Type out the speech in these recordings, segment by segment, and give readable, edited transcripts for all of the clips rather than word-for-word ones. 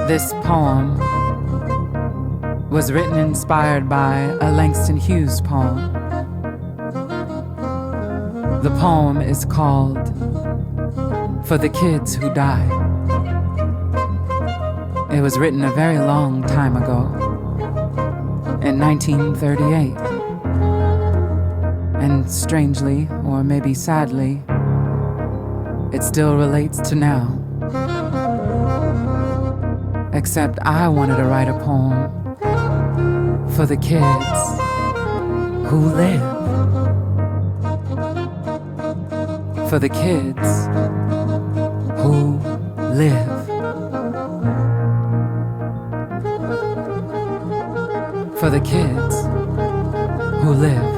This poem was written inspired by a Langston Hughes poem. The poem is called For the Kids Who Died. It was written a very long time ago, in 1938. And strangely, or maybe sadly, it still relates to now. Except I wanted to write a poem for the kids who live. For the kids who live. For the kids who live.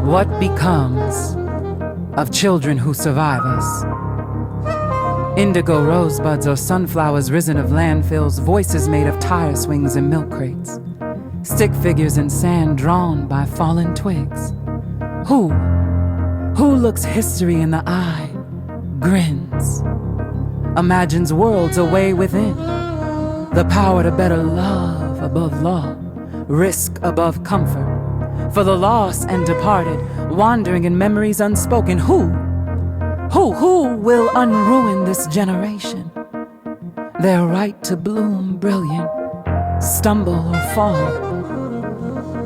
What becomes of children who survive us? Indigo rosebuds or sunflowers risen of landfills, voices made of tire swings and milk crates, stick figures in sand drawn by fallen twigs. Who looks history in the eye, grins, imagines worlds away within, the power to better love above law, risk above comfort, for the lost and departed, wandering in memories unspoken. Who will unruin this generation? Their right to bloom brilliant, stumble or fall.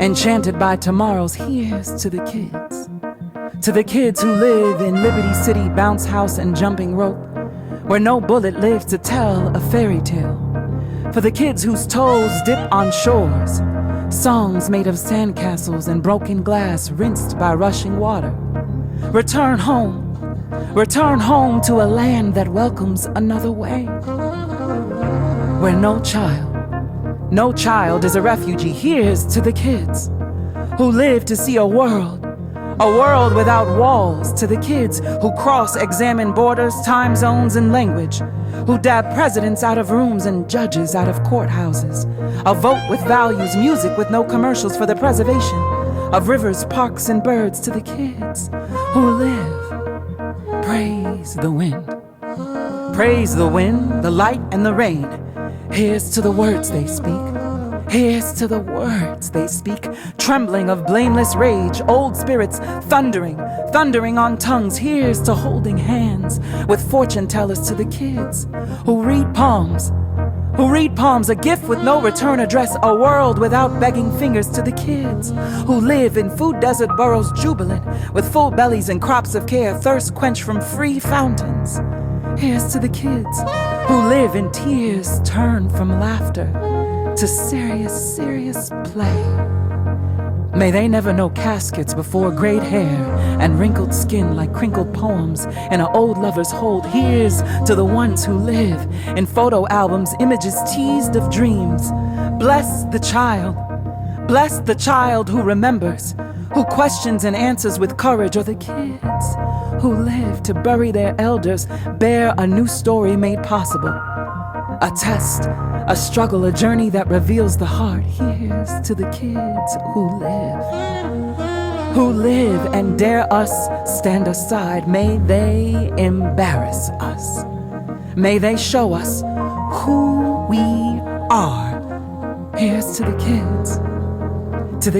Enchanted by tomorrows, here's to the kids. To the kids who live in Liberty City, bounce house and jumping rope, where no bullet lives to tell a fairy tale. For the kids whose toes dip on shores, songs made of sandcastles and broken glass rinsed by rushing water. Return home to a land that welcomes another way, where no child is a refugee. Here's to the kids who live to see a world without walls. To the kids who cross-examine borders, time zones, and language, who dab presidents out of rooms and judges out of courthouses. A vote with values, music with no commercials, for the preservation of rivers, parks, and birds. To the kids who live. Praise the wind, the light and the rain. Here's to the words they speak. Here's to the words they speak, trembling of blameless rage, old spirits thundering on tongues. Here's to holding hands with fortune tellers. To the kids who read palms, a gift with no return address, a world without begging fingers. To the kids who live in food desert boroughs, jubilant with full bellies and crops of care, thirst quenched from free fountains. Here's to the kids who live in tears turned from laughter to serious play. May they never know caskets before grayed hair and wrinkled skin like crinkled poems in an old lover's hold. Here's to the ones who live in photo albums, images teased of dreams. Bless the child who remembers, who questions and answers with courage. Or the kids who live to bury their elders, bear a new story made possible. A test, a struggle, a journey that reveals the heart. Here's to the kids who live and dare us stand aside. May they embarrass us. May they show us who we are. Here's to the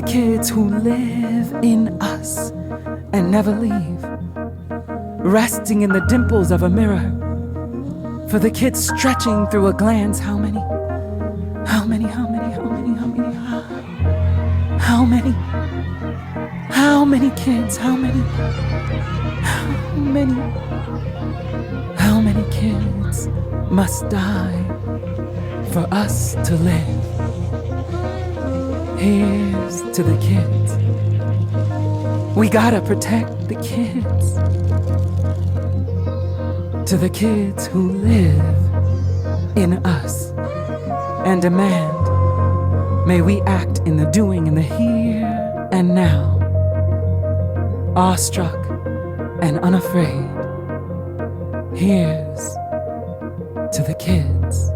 kids who live in us and never leave, resting in the dimples of a mirror. For the kids stretching through a glance. How many kids? How many kids must die for us to live? Here's to the kids. We gotta protect the kids. To the kids who live in us and demand, may we act in the doing in the here and now, awestruck and unafraid. Here's to the kids.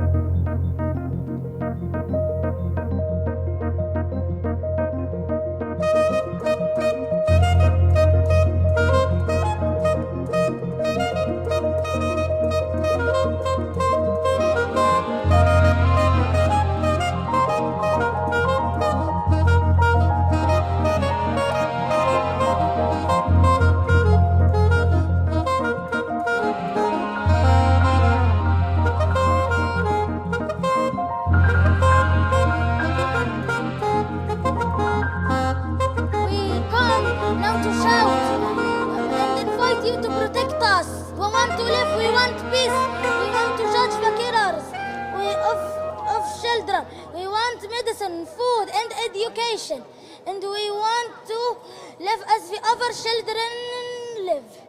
want to live, we want peace, we want to judge the killers of children, we want medicine, food and education, and we want to live as the other children live.